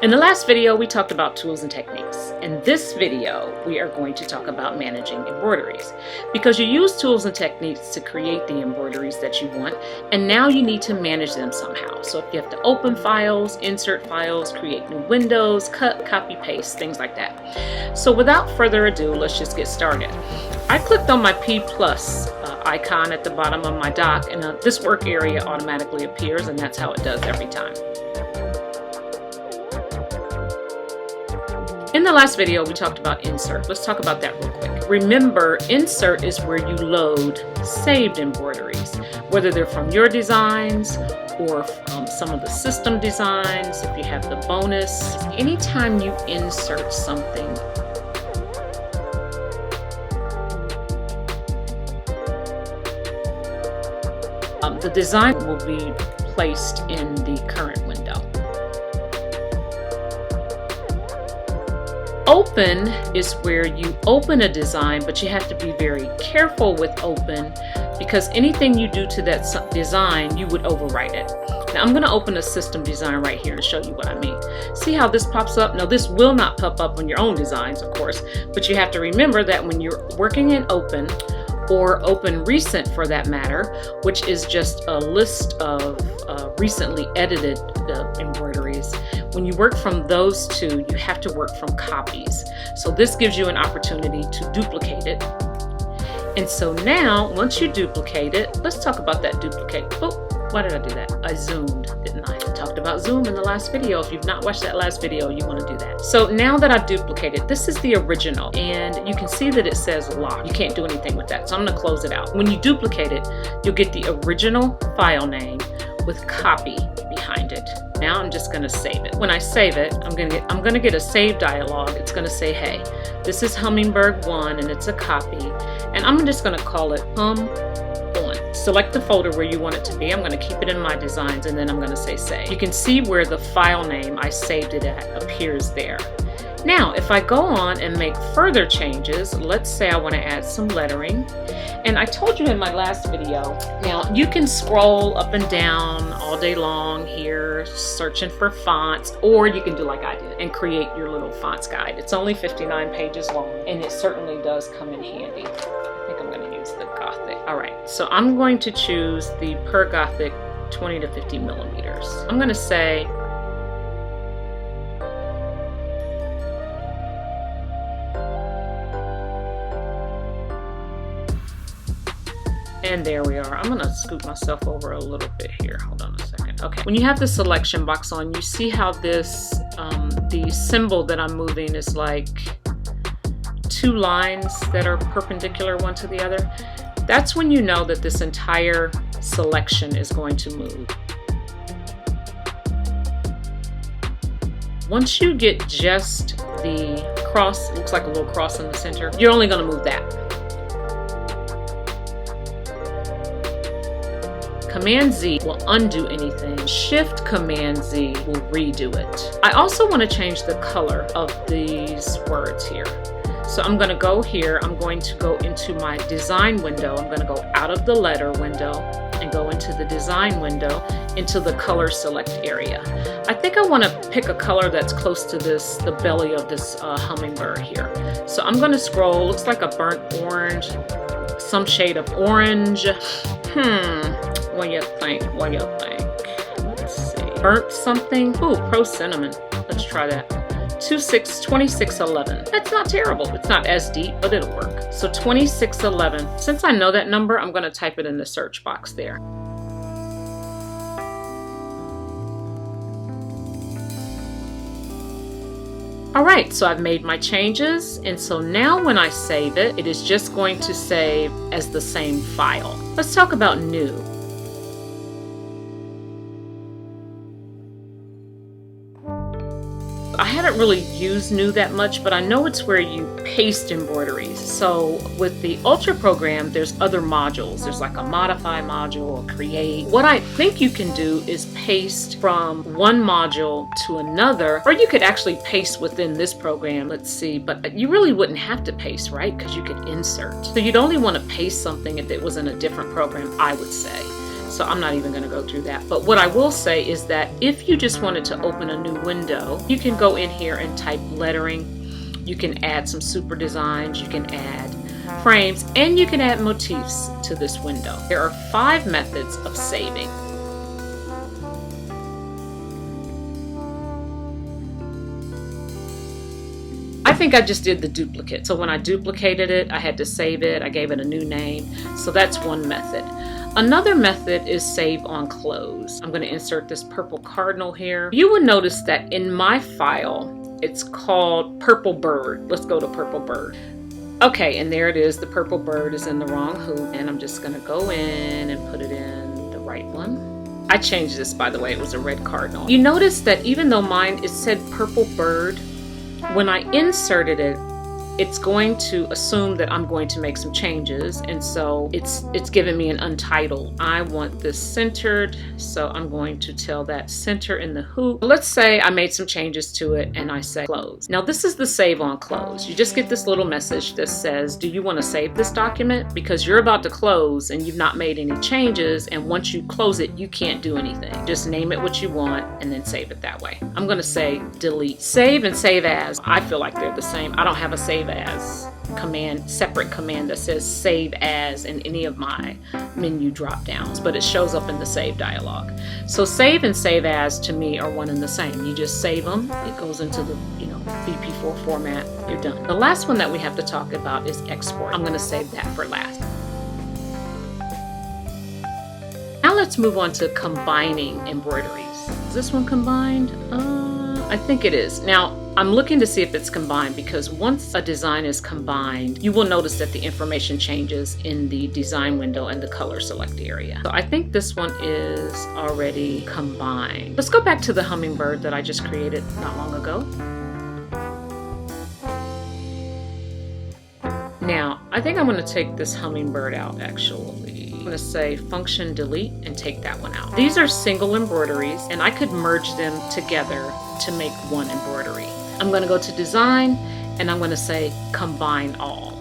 In the last video, we talked about tools and techniques. In this video, we are going to talk about managing embroideries, because you use tools and techniques to create the embroideries that you want, and now you need to manage them somehow. So if you have to open files, insert files, create new windows, cut, copy, paste, things like that. So without further ado, let's just get started. I clicked on my P+ icon at the bottom of my dock, and this work area automatically appears, and that's how it does every time. In the last video, we talked about insert. Let's talk about that real quick. Remember, insert is where you load saved embroideries, whether they're from your designs or from some of the system designs, if you have the bonus. Anytime you insert something, the design will be placed in the current window. Open is where you open a design, but you have to be very careful with open, because anything you do to that design, you would overwrite it. Now I'm going to open a system design right here to show you what I mean. See how this pops up? Now this will not pop up on your own designs, of course, but you have to remember that when you're working in open, or open recent for that matter, which is just a list of recently edited embroideries. When you work from those two, you have to work from copies. So this gives you an opportunity to duplicate it. And so now, once you duplicate it, let's talk about that duplicate. Oh, why did I do that? I zoomed, didn't I? I talked about zoom in the last video. If you've not watched that last video, you want to do that. So now that I've duplicated, this is the original, and you can see that it says lock. You can't do anything with that, so I'm going to close it out. When you duplicate it, you'll get the original file name with copy behind it. Now I'm just going to save it. When I save it, I'm going to get a save dialog. It's going to say, hey, this is Hummingbird 1 and it's a copy, and I'm just going to call it hum. Select the folder where you want it to be. I'm going to keep it in my designs, and then I'm going to say save. You can see where the file name I saved it at appears there. Now, if I go on and make further changes, let's say I want to add some lettering. And I told you in my last video, now you can scroll up and down all day long here, searching for fonts, or you can do like I did and create your little fonts guide. It's only 59 pages long, and it certainly does come in handy. I think I'm going to use the Gothic. All right, so I'm going to choose the Per Gothic 20 to 50 millimeters. I'm going to say, and there we are. I'm going to scoot myself over a little bit here. Hold on a second. Okay. When you have the selection box on, you see how this, the symbol that I'm moving is like two lines that are perpendicular one to the other. That's when you know that this entire selection is going to move. Once you get just the cross, it looks like a little cross in the center, you're only going to move that. Command Z will undo anything. Shift Command Z will redo it. I also want to change the color of these words here. So I'm going to go here, I'm going to go into my design window, I'm going to go out of the letter window and go into the design window, into the color select area. I think I want to pick a color that's close to this, the belly of this hummingbird here. So I'm going to scroll, looks like a burnt orange, some shade of orange. What do you think? What do you think? Let's see. Burnt something. Ooh, Pro Cinnamon. Let's try that. 2611. That's not terrible. It's not as deep, but it'll work. So 2611. Since I know that number, I'm going to type it in the search box there. All right, so I've made my changes, and so now when I save it, it is just going to save as the same file. Let's talk about new. I haven't really used new that much, but I know it's where you paste embroideries. So with the Ultra program, there's other modules. There's like a modify module, a create. What I think you can do is paste from one module to another, or you could actually paste within this program. Let's see, but you really wouldn't have to paste, right? Because you could insert. So you'd only want to paste something if it was in a different program, I would say. so I'm not even going to go through that. But what I will say is that if you just wanted to open a new window, you can go in here and type lettering. You can add some super designs, you can add frames, and you can add motifs to this window. There are 5 methods of saving. I think I just did the duplicate. So when I duplicated it, I had to save it. I gave it a new name. So that's one method. Another method is save on close. I'm going to insert this purple cardinal here. You will notice that in my file, it's called Purple Bird. Let's go to Purple Bird. Okay, and there it is. The purple bird is in the wrong hoop, and I'm just going to go in and put it in the right one. I changed this, by the way. It was a red cardinal. You notice that even though mine, it said Purple Bird, when I inserted it, it's going to assume that I'm going to make some changes, and so it's giving me an untitled. I want this centered, so I'm going to tell that center in the hoop. Let's say I made some changes to it and I say close. Now this is the save on close. You just get this little message that says, do you want to save this document? Because you're about to close and you've not made any changes, and once you close it, you can't do anything. Just name it what you want and then save it that way. I'm going to say delete. Save and save as, I feel like they're the same. I don't have a save as command, separate command that says save as in any of my menu drop downs, but it shows up in the save dialog. So save and save as to me are one and the same. You just save them, it goes into the VP4 format, you're done. The last one that we have to talk about is export. I'm going to save that for last. Now let's move on to combining embroideries. Is this one combined? I think it is. Now, I'm looking to see if it's combined, because once a design is combined, you will notice that the information changes in the design window and the color select area. So I think this one is already combined. Let's go back to the hummingbird that I just created not long ago. Now, I think I'm going to take this hummingbird out actually. I'm going to say function delete and take that one out. These are single embroideries, and I could merge them together to make one embroidery. I'm going to go to design and I'm going to say combine all.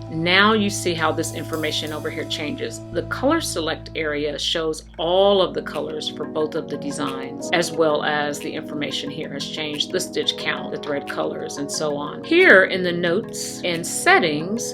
Now you see how this information over here changes. The color select area shows all of the colors for both of the designs, as well as the information here has changed, the stitch count, the thread colors, and so on. Here in the notes and settings,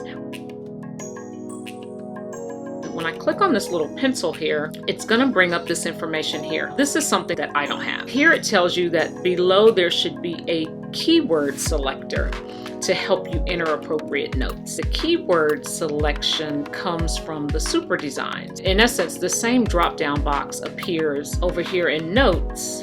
when I click on this little pencil here, it's going to bring up this information here. This is something that I don't have. Here it tells you that below there should be a keyword selector to help you enter appropriate notes. The keyword selection comes from the super designs. In essence, the same drop-down box appears over here in notes,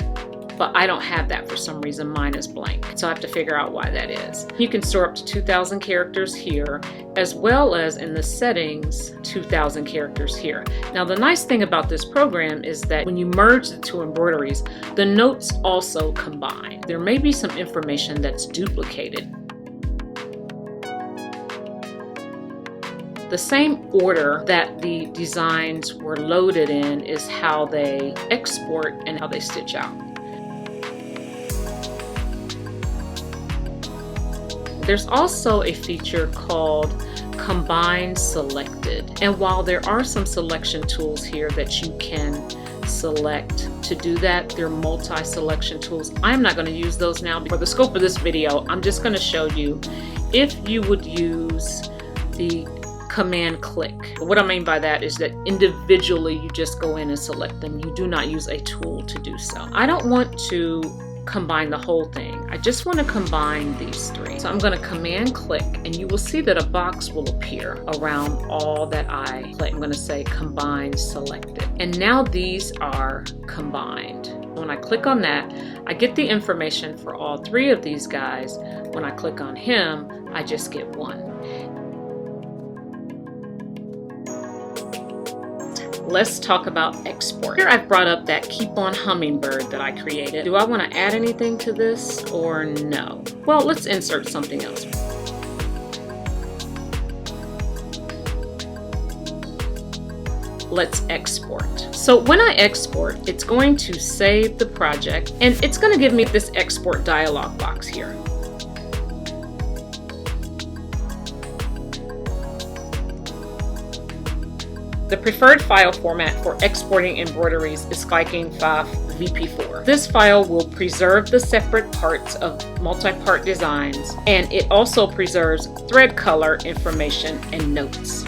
but I don't have that for some reason. Mine is blank, so I have to figure out why that is. You can store up to 2,000 characters here, as well as in the settings, 2,000 characters here. Now the nice thing about this program is that when you merge the two embroideries, the notes also combine. There may be some information that's duplicated. The same order that the designs were loaded in is how they export and how they stitch out. There's also a feature called Combine Selected. And while there are some selection tools here that you can select to do that, they're multi-selection tools. I'm not going to use those now. For the scope of this video, I'm just going to show you if you would use the command click. What I mean by that is that individually you just go in and select them. You do not use a tool to do so. I don't want to combine the whole thing. I just want to combine these three. So I'm going to command click, and you will see that a box will appear around all that I click. I'm going to say combine selected. And now these are combined. When I click on that, I get the information for all three of these guys. When I click on him, I just get one. Let's talk about export. Here I've brought up that keep on hummingbird that I created. Do I want to add anything to this or no? Well, let's insert something else. Let's export. So when I export, it's going to save the project, and it's going to give me this export dialog box here. The preferred file format for exporting embroideries is Viking 5 VP4. This file will preserve the separate parts of multi-part designs, and it also preserves thread color information and notes.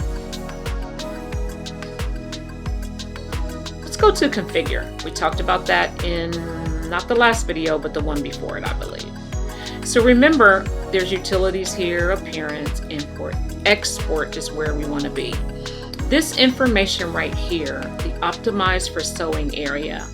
Let's go to configure. We talked about that in not the last video, but the one before it, I believe. So remember, there's utilities here, appearance, import. Export is where we want to be. This information right here, the optimized for sewing area,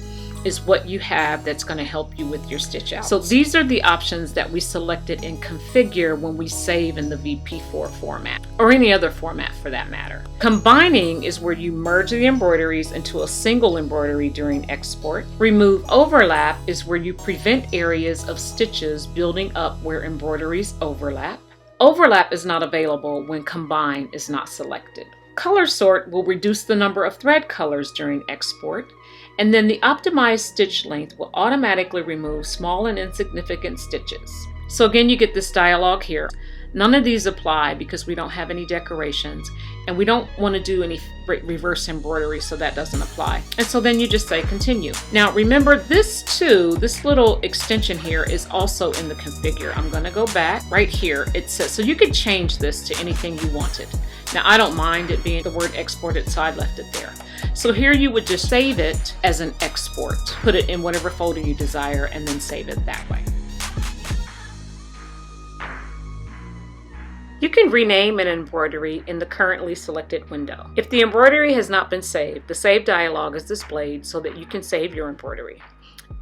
is what you have that's going to help you with your stitch out. So these are the options that we selected in configure when we save in the VP4 format, or any other format for that matter. Combining is where you merge the embroideries into a single embroidery during export. Remove overlap is where you prevent areas of stitches building up where embroideries overlap. Overlap is not available when combine is not selected. Color sort will reduce the number of thread colors during export. And then the optimized stitch length will automatically remove small and insignificant stitches. So again, you get this dialog here. None of these apply because we don't have any decorations, and we don't want to do any reverse embroidery, so that doesn't apply. And so then you just say continue. Now remember, this little extension here is also in the configure. I'm going to go back right here. It says, so you could change this to anything you wanted. Now I don't mind it being the word exported, so I left it there. So here you would just save it as an export. Put it in whatever folder you desire and then save it that way. You can rename an embroidery in the currently selected window. If the embroidery has not been saved, the Save dialog is displayed so that you can save your embroidery.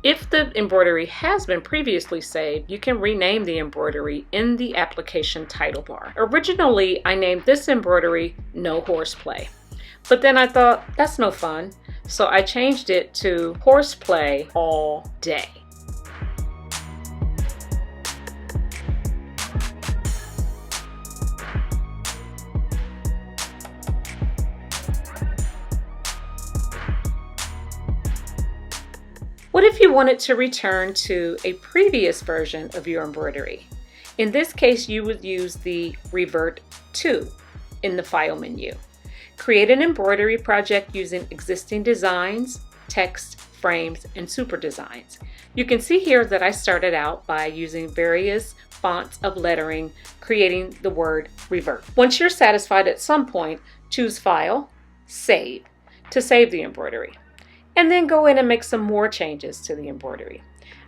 If the embroidery has been previously saved, you can rename the embroidery in the application title bar. Originally, I named this embroidery No Horseplay, but then I thought that's no fun, so I changed it to Horseplay All Day. What if you wanted to return to a previous version of your embroidery? In this case, you would use the Revert to in the File menu. Create an embroidery project using existing designs, text, frames, and super designs. You can see here that I started out by using various fonts of lettering, creating the word Revert. Once you're satisfied at some point, choose File, Save, to save the embroidery. And then go in and make some more changes to the embroidery.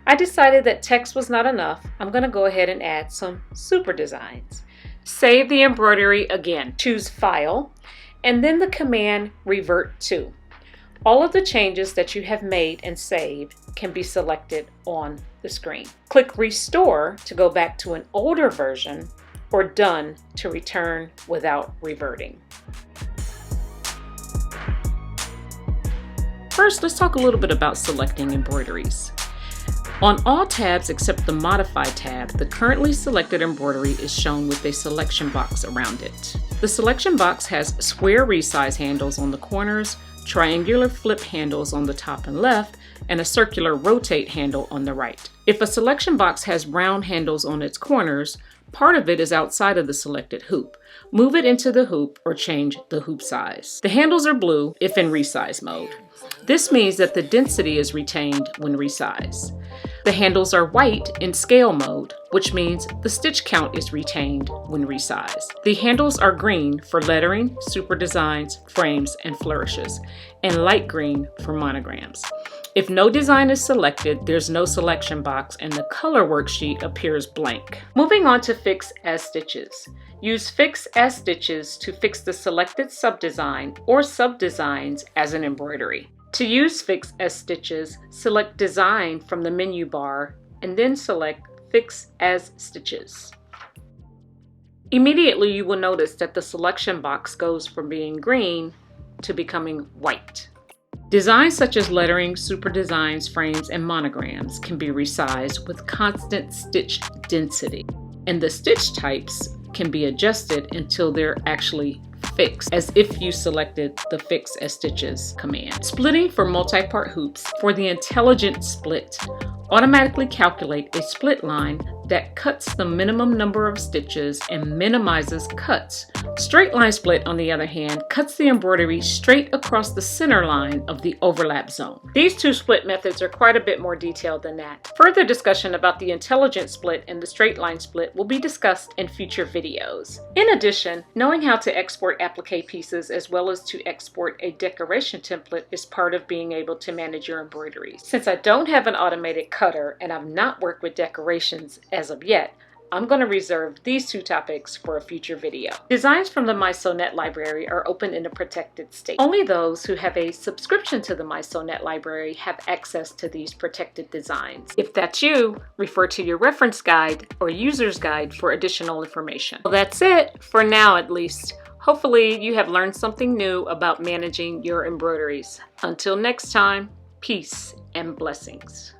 I decided that text was not enough. I'm going to go ahead and add some super designs. Save the embroidery again. Choose File, and then the command Revert to. All of the changes that you have made and saved can be selected on the screen. Click Restore to go back to an older version, or Done to return without reverting. First, let's talk a little bit about selecting embroideries. On all tabs except the Modify tab, the currently selected embroidery is shown with a selection box around it. The selection box has square resize handles on the corners, triangular flip handles on the top and left, and a circular rotate handle on the right. If a selection box has round handles on its corners, part of it is outside of the selected hoop. Move it into the hoop or change the hoop size. The handles are blue if in resize mode. This means that the density is retained when resized. The handles are white in scale mode, which means the stitch count is retained when resized. The handles are green for lettering, super designs, frames, and flourishes, and light green for monograms. If no design is selected, there's no selection box and the color worksheet appears blank. Moving on to Fix as Stitches. Use Fix as Stitches to fix the selected subdesign or subdesigns as an embroidery. To use Fix as Stitches, select Design from the menu bar and then select Fix as Stitches. Immediately you will notice that the selection box goes from being green to becoming white. Designs such as lettering, super designs, frames, and monograms can be resized with constant stitch density, and the stitch types can be adjusted until they're actually fixed, as if you selected the Fix as Stitches command. Splitting for multi-part hoops. For the intelligent split, automatically calculate a split line that cuts the minimum number of stitches and minimizes cuts Straight line split, on the other hand, cuts the embroidery straight across the center line of the overlap zone. These two split methods are quite a bit more detailed than that. Further discussion about the intelligent split and the straight line split will be discussed in future videos. In addition, knowing how to export applique pieces as well as to export a decoration template is part of being able to manage your embroideries. Since I don't have an automated cutter and I've not worked with decorations as of yet, I'm going to reserve these two topics for a future video. Designs from the MySewNet library are open in a protected state. Only those who have a subscription to the MySewNet library have access to these protected designs. If that's you, refer to your reference guide or user's guide for additional information. Well, that's it, for now at least. Hopefully you have learned something new about managing your embroideries. Until next time, peace and blessings.